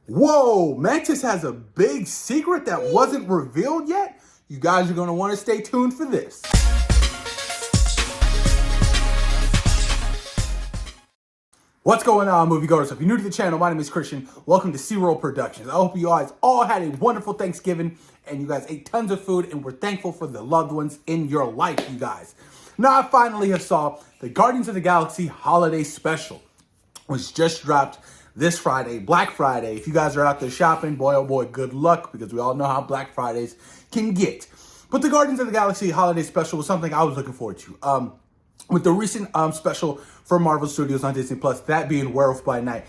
Whoa, Mantis has a big secret that wasn't revealed yet? You guys are going to want to stay tuned for this. What's going on, moviegoers? If you're new to the channel, my name is Christian. Welcome to SeaWorld Productions. I hope you guys all had a wonderful Thanksgiving and you guys ate tons of food and we're thankful for the loved ones in your life, you guys. Now, I finally have saw the Guardians of the Galaxy Holiday Special, which just dropped this Friday, Black Friday. If you guys are out there shopping, boy, oh boy, good luck, because we all know how Black Fridays can get. But the Guardians of the Galaxy Holiday Special was something I was looking forward to. With the recent special for Marvel Studios on Disney Plus, that being Werewolf by Night,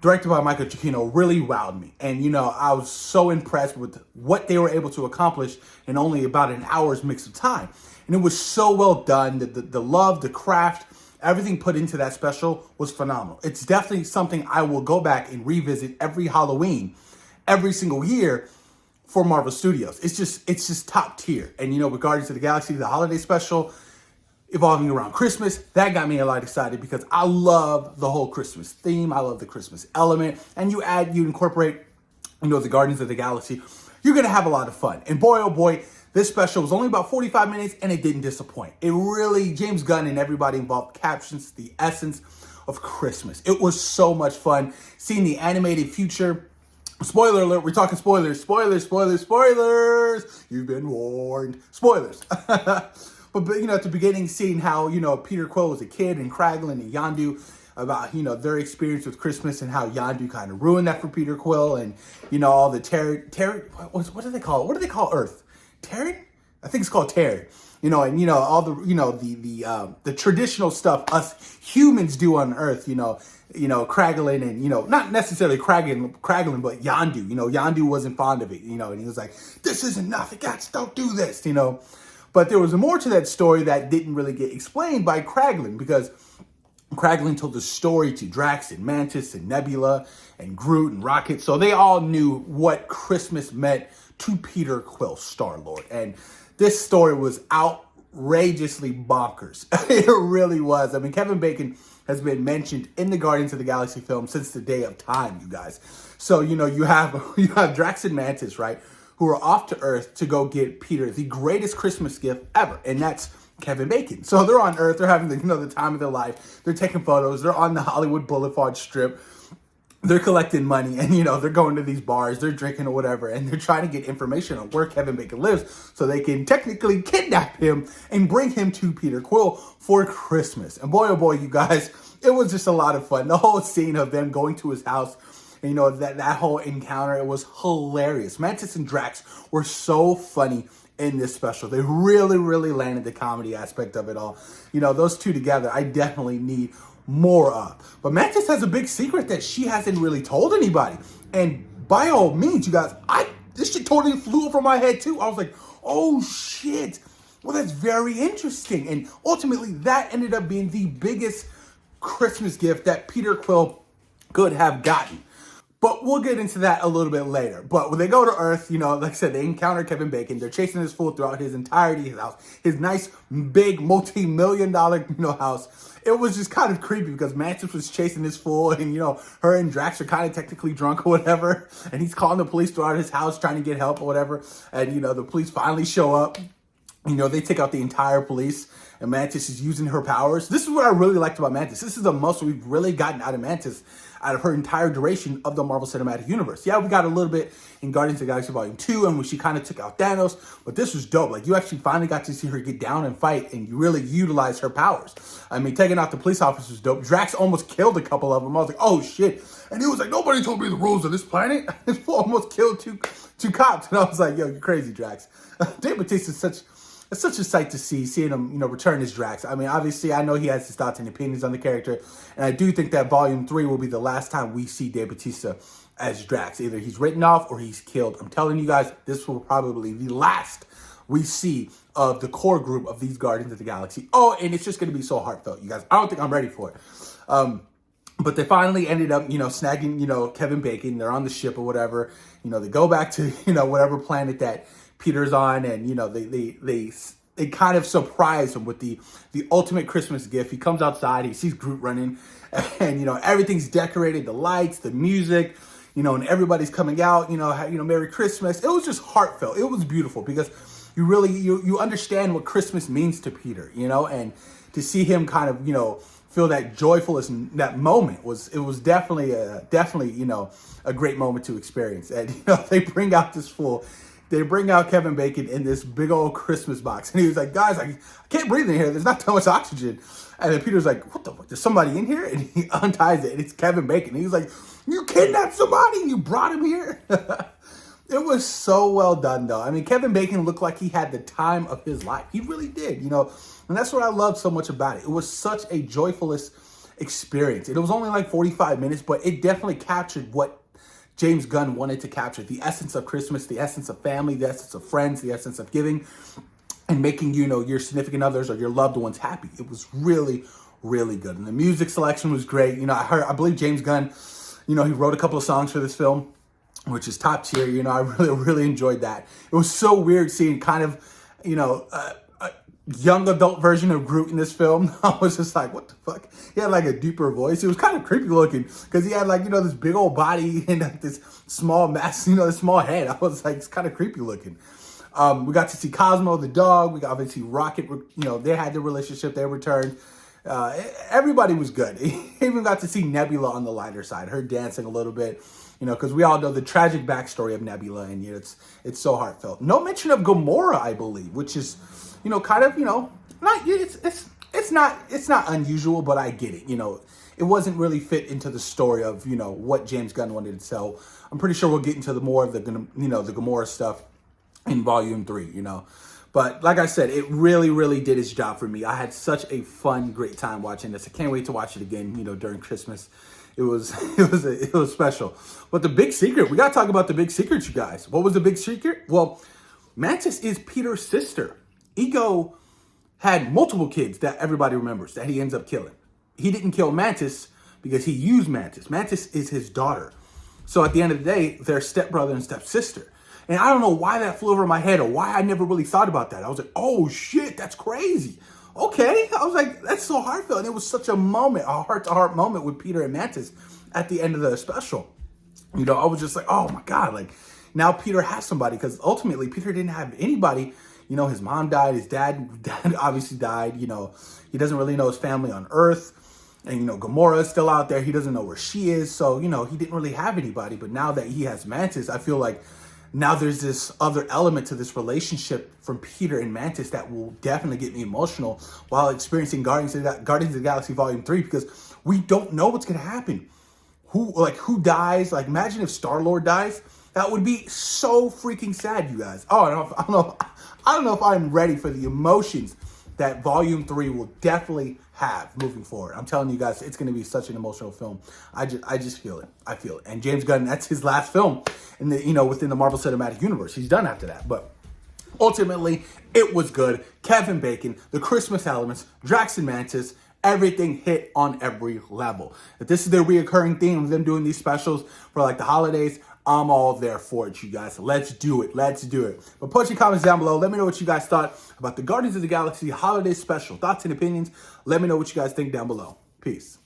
directed by Michael Giacchino, really wowed me. And, you know, I was so impressed with what they were able to accomplish in only about an hour's mix of time. And it was so well done. The love, the craft, everything put into that special was phenomenal. It's definitely something I will go back and revisit every Halloween, every single year for Marvel Studios. It's just top tier. And, you know, with Guardians of the Galaxy, the holiday special evolving around Christmas, that got me a lot excited because I love the whole Christmas theme. I love the Christmas element. And you incorporate, you know, the Guardians of the Galaxy, you're going to have a lot of fun. And boy, oh boy, this special was only about 45 minutes and it didn't disappoint. It really, James Gunn and everybody involved captions the essence of Christmas. It was so much fun seeing the animated future. Spoiler alert, we're talking spoilers. You've been warned. Spoilers. But, you know, at the beginning, seeing how, you know, Peter Quill was a kid and Kraglin and Yondu about, you know, their experience with Christmas and how Yondu kind of ruined that for Peter Quill and, you know, all the what do they call it? What do they call Earth? Terran? I think it's called Terran. You know, and, you know, all the, you know, the traditional stuff us humans do on Earth, you know, Kraglin and, you know, not necessarily Kraglin, but Yondu. You know, Yondu wasn't fond of it, you know, and he was like, this isn't enough. Don't do this, you know. But there was more to that story that didn't really get explained by Kraglin, because Kraglin told the story to Drax and Mantis and Nebula and Groot and Rocket. So they all knew what Christmas meant to Peter Quill, Star-Lord. And this story was outrageously bonkers. It really was. I mean, Kevin Bacon has been mentioned in the Guardians of the Galaxy film since the day of time, you guys. So, you know, you have Drax and Mantis, right, who are off to Earth to go get Peter the greatest Christmas gift ever, and that's Kevin Bacon. So they're on Earth, they're having the time of their life, they're taking photos, they're on the Hollywood Boulevard Strip, they're collecting money, and, you know, they're going to these bars, they're drinking or whatever, and they're trying to get information on where Kevin Bacon lives so they can technically kidnap him and bring him to Peter Quill for Christmas. And boy, oh boy, you guys, it was just a lot of fun. The whole scene of them going to his house, you know, that whole encounter, it was hilarious. Mantis and Drax were so funny in this special. They really, really landed the comedy aspect of it all. You know, those two together, I definitely need more of. But Mantis has a big secret that she hasn't really told anybody. And by all means, you guys, this shit totally flew over my head too. I was like, oh shit. Well, that's very interesting. And ultimately, that ended up being the biggest Christmas gift that Peter Quill could have gotten. But we'll get into that a little bit later. But when they go to Earth, you know, like I said, they encounter Kevin Bacon. They're chasing this fool throughout his entirety, his house, his nice, big, multi-million-dollar, you know, house. It was just kind of creepy because Mantis was chasing this fool, and, you know, her and Drax are kind of technically drunk or whatever. And he's calling the police throughout his house trying to get help or whatever. And, you know, the police finally show up. You know, they take out the entire police, and Mantis is using her powers. This is what I really liked about Mantis. This is the most we've really gotten out of Mantis out of her entire duration of the Marvel Cinematic Universe. Yeah, we got a little bit in Guardians of the Galaxy Volume 2, and when she kind of took out Thanos, but this was dope. Like, you actually finally got to see her get down and fight, and you really utilize her powers. I mean, taking out the police officers was dope. Drax almost killed a couple of them. I was like, oh shit. And he was like, nobody told me the rules of this planet. This fool almost killed two cops. And I was like, yo, you're crazy, Drax. Dave Bautista is it's such a sight to see, seeing him, you know, return as Drax. I mean, obviously, I know he has his thoughts and opinions on the character, and I do think that Volume 3 will be the last time we see Dave Bautista as Drax. Either he's written off or he's killed. I'm telling you guys, this will probably be the last we see of the core group of these Guardians of the Galaxy. Oh, and it's just going to be so heartfelt, you guys. I don't think I'm ready for it. But they finally ended up, you know, snagging, you know, Kevin Bacon. They're on the ship or whatever. You know, they go back to, you know, whatever planet that Peter's on, and, you know, they kind of surprise him with the ultimate Christmas gift. He comes outside, he sees Groot running, and, you know, everything's decorated, the lights, the music, and everybody's coming out, Merry Christmas. It was just heartfelt. It was beautiful because you really, you understand what Christmas means to Peter, and to see him kind of, feel that joyfulness in that moment was definitely, a great moment to experience. And, they bring out Kevin Bacon in this big old Christmas box. And he was like, guys, I can't breathe in here. There's not that much oxygen. And then Peter's like, what the fuck? There's somebody in here? And he unties it, and it's Kevin Bacon. And he's like, you kidnapped somebody and you brought him here? It was so well done, though. I mean, Kevin Bacon looked like he had the time of his life. He really did, And that's what I loved so much about it. It was such a joyfulest experience. It was only like 45 minutes, but it definitely captured what James Gunn wanted to capture. The essence of Christmas, the essence of family, the essence of friends, the essence of giving, and making, your significant others or your loved ones happy. It was really, really good. And the music selection was great. I believe James Gunn, he wrote a couple of songs for this film, which is top tier. I really, really enjoyed that. It was so weird seeing kind of, a young adult version of Groot in this film. I was just like, what the fuck? He had like a deeper voice. It was kind of creepy looking because he had like, this big old body and like this small mass, this small head. I was like, it's kind of creepy looking. We got to see Cosmo the dog. We got obviously Rocket, they had their relationship. They returned. Everybody was good. Even got to see Nebula on the lighter side, her dancing a little bit, because we all know the tragic backstory of Nebula, and it's so heartfelt. No mention of Gamora, I believe, which is, kind of, not it's not unusual, but I get it. It wasn't really fit into the story of what James Gunn wanted to tell. I'm pretty sure we'll get into the more of the the Gamora stuff in Volume 3, But like I said, it really, really did its job for me. I had such a fun, great time watching this. I can't wait to watch it again, during Christmas. It was it was special. But the big secret, we got to talk about the big secret, you guys. What was the big secret? Well, Mantis is Peter's sister. Ego had multiple kids that everybody remembers that he ends up killing. He didn't kill Mantis because he used Mantis. Mantis is his daughter. So at the end of the day, they're stepbrother and stepsister. And I don't know why that flew over my head or why I never really thought about that. I was like, oh shit, that's crazy. Okay. I was like, that's so heartfelt. And it was such a moment, a heart-to-heart moment with Peter and Mantis at the end of the special. I was just like, oh my God, like now Peter has somebody, because ultimately Peter didn't have anybody. His mom died, his dad obviously died. He doesn't really know his family on Earth. And, Gamora is still out there. He doesn't know where she is. So, he didn't really have anybody. But now that he has Mantis, I feel like now there's this other element to this relationship from Peter and Mantis that will definitely get me emotional while experiencing Guardians of the Galaxy Volume 3, because we don't know what's going to happen. Who dies? Like, imagine if Star-Lord dies. That would be so freaking sad, you guys. Oh, I don't know if I'm ready for the emotions that Volume 3 will definitely have moving forward. I'm telling you guys, it's going to be such an emotional film. I just feel it. I feel it. And James Gunn, that's his last film in the, within the Marvel Cinematic Universe. He's done after that. But ultimately, it was good. Kevin Bacon, the Christmas elements, Drax and Mantis, everything hit on every level. If this is their reoccurring theme of them doing these specials for like the holidays, I'm all there for it, you guys. Let's do it. Let's do it. But put your comments down below. Let me know what you guys thought about the Guardians of the Galaxy holiday special. Thoughts and opinions. Let me know what you guys think down below. Peace.